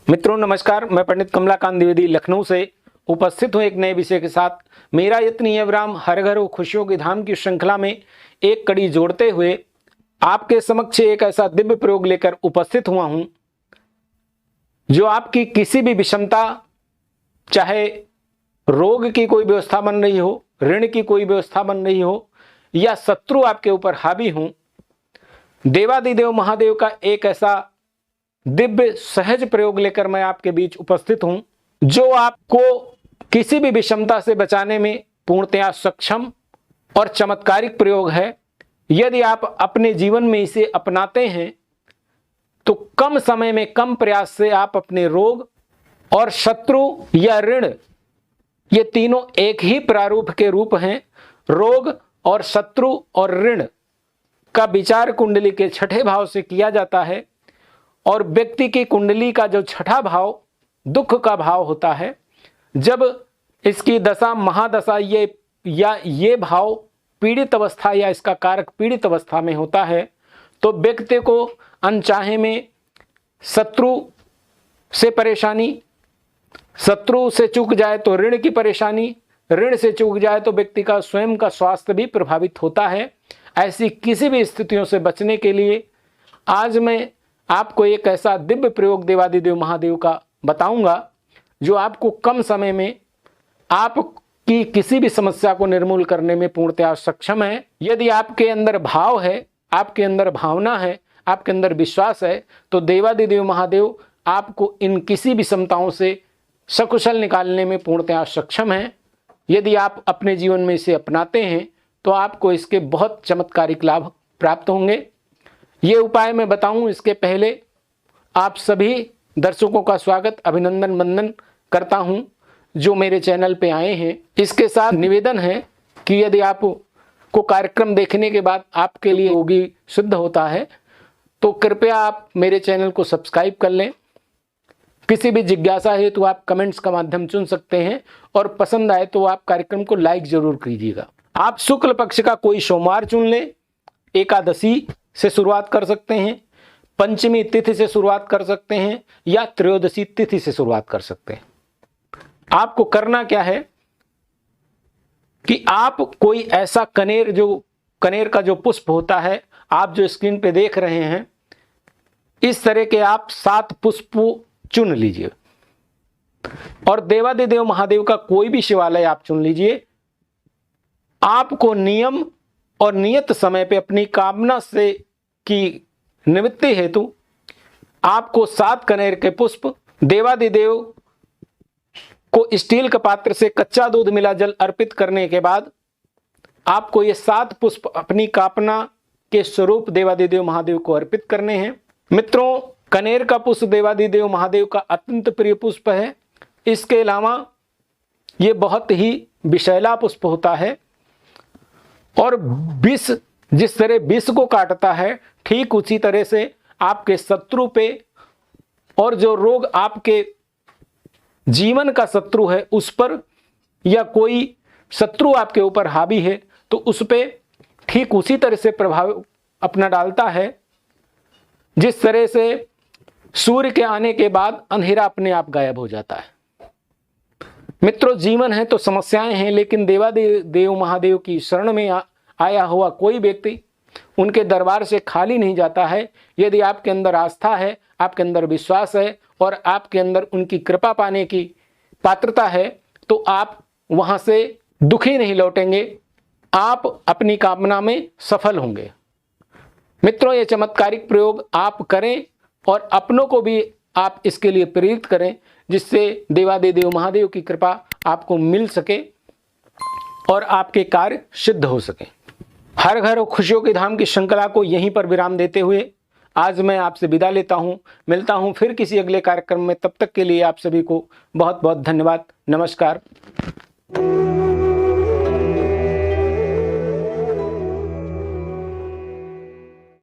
मित्रों नमस्कार, मैं पंडित कमलाकांत द्विवेदी लखनऊ से उपस्थित हूँ एक नए विषय के साथ। मेरा यत्न एवं हर घर खुशियों की धाम की श्रृंखला में एक कड़ी जोड़ते हुए आपके समक्ष एक ऐसा दिव्य प्रयोग लेकर उपस्थित हुआ हूँ जो आपकी किसी भी विषमता, चाहे रोग की कोई व्यवस्था बन रही हो, ऋण की कोई व्यवस्था बन रही हो या शत्रु आपके ऊपर हावी हो, देवादिदेव महादेव का एक ऐसा दिव्य सहज प्रयोग लेकर मैं आपके बीच उपस्थित हूं जो आपको किसी भी विषमता से बचाने में पूर्णतया सक्षम और चमत्कारिक प्रयोग है। यदि आप अपने जीवन में इसे अपनाते हैं तो कम समय में कम प्रयास से आप अपने रोग और शत्रु या ऋण, ये तीनों एक ही प्रारूप के रूप हैं। रोग और शत्रु और ऋण का विचार कुंडली के छठे भाव से किया जाता है और व्यक्ति की कुंडली का जो छठा भाव दुख का भाव होता है, जब इसकी दशा महादशा ये भाव पीड़ित अवस्था या इसका कारक पीड़ित अवस्था में होता है तो व्यक्ति को अनचाहे में शत्रु से परेशानी, शत्रु से चूक जाए तो ऋण की परेशानी, ऋण से चूक जाए तो व्यक्ति का स्वयं का स्वास्थ्य भी प्रभावित होता है। ऐसी किसी भी स्थितियों से बचने के लिए आज मैं आपको एक ऐसा दिव्य प्रयोग देवादिदेव महादेव का बताऊंगा जो आपको कम समय में आपकी किसी भी समस्या को निर्मूल करने में पूर्णतया सक्षम है। यदि आपके अंदर भाव है, आपके अंदर भावना है, आपके अंदर विश्वास है तो देवादिदेव महादेव आपको इन किसी भी समताओं से सकुशल निकालने में पूर्णतया सक्षम है। यदि आप अपने जीवन में इसे अपनाते हैं तो आपको इसके बहुत चमत्कारिक लाभ प्राप्त होंगे। ये उपाय मैं बताऊं इसके पहले आप सभी दर्शकों का स्वागत, अभिनंदन, वंदन करता हूं जो मेरे चैनल पे आए हैं। इसके साथ निवेदन है कि यदि आपको कार्यक्रम देखने के बाद आपके लिए योगी सिद्ध होता है तो कृपया आप मेरे चैनल को सब्सक्राइब कर लें। किसी भी जिज्ञासा है तो आप कमेंट्स का माध्यम चुन सकते हैं और पसंद आए तो आप कार्यक्रम को लाइक जरूर कीजिएगा। आप शुक्ल पक्ष का कोई सोमवार चुन लें, एकादशी से शुरुआत कर सकते हैं, पंचमी तिथि से शुरुआत कर सकते हैं या त्रयोदशी तिथि से शुरुआत कर सकते हैं। आपको करना क्या है कि आप कोई ऐसा कनेर का जो पुष्प होता है, आप जो स्क्रीन पे देख रहे हैं, इस तरह के आप 7 पुष्प चुन लीजिए और देवादिदेव महादेव का कोई भी शिवालय आप चुन लीजिए। आपको नियम और नियत समय पे अपनी कामना से की निवृत्ति हेतु आपको 7 कनेर के पुष्प देवादिदेव को स्टील के पात्र से कच्चा दूध मिला जल अर्पित करने के बाद आपको ये 7 पुष्प अपनी कामना के स्वरूप देवादिदेव महादेव को अर्पित करने हैं। मित्रों, कनेर का पुष्प देवादिदेव महादेव का अत्यंत प्रिय पुष्प है। इसके अलावा ये बहुत ही विषैला पुष्प होता है और विष, जिस तरह विष को काटता है ठीक उसी तरह से आपके शत्रु पे और जो रोग आपके जीवन का शत्रु है उस पर, या कोई शत्रु आपके ऊपर हावी है तो उस पे ठीक उसी तरह से प्रभाव अपना डालता है जिस तरह से सूर्य के आने के बाद अंधेरा अपने आप गायब हो जाता है। मित्रों, जीवन है तो समस्याएं हैं, लेकिन देवादिदेव महादेव की शरण में आया हुआ कोई व्यक्ति उनके दरबार से खाली नहीं जाता है। यदि आपके अंदर आस्था है, आपके अंदर विश्वास है और आपके अंदर उनकी कृपा पाने की पात्रता है तो आप वहां से दुखी नहीं लौटेंगे, आप अपनी कामना में सफल होंगे। मित्रों, ये चमत्कारिक प्रयोग आप करें और अपनों को भी आप इसके लिए प्रेरित करें जिससे देवादिदेव महादेव की कृपा आपको मिल सके और आपके कार्य सिद्ध हो सके। हर घर खुशियों की धाम की श्रृंखला को यहीं पर विराम देते हुए आज मैं आपसे विदा लेता हूं। मिलता हूं फिर किसी अगले कार्यक्रम में। तब तक के लिए आप सभी को बहुत बहुत धन्यवाद। नमस्कार।